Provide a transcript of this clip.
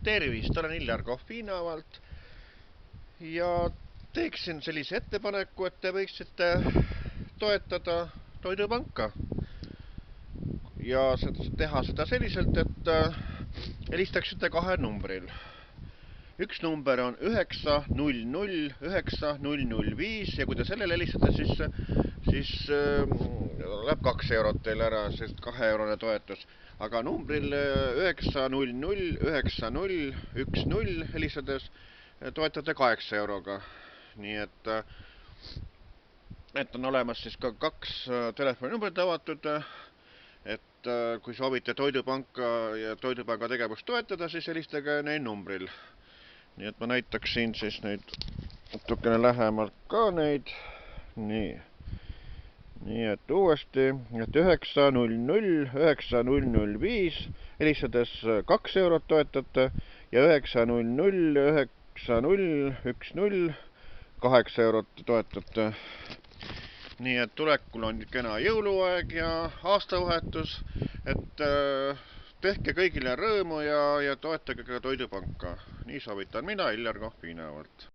Tervist, olen Iljar Kohvinavalt ja teeksin sellise ettepaneku, et te võiksite toetada Toidupanka ja teha seda selliselt, et helistaksite kahe numbril. Üks number on 900 9005 ja kui te sellele helistate, siis läheb 2 eurot teil ära, sest 2-eurone toetus. Aga numbril 900 9010 helistades toetate 8 euroga. Nii et on olemas siis ka 2 telefoninumbrit avatud, et kui soovite Toidupanka ja Toidupanga tegevust toetada, siis helistage neil numbril. Nii et ma näitaksin siis neid natukene lähemalt ka neid. Nii et uuesti, et 900 9005 helistades 2 eurot toetate ja 900 9010 8 eurot toetate. Nii et tulekul on kena jõuluaeg ja aastavahetus, et tehke kõigile rõõmu ja toetage ka Toidupanka. Nii soovitan mina, Iljar Kohvinavalt.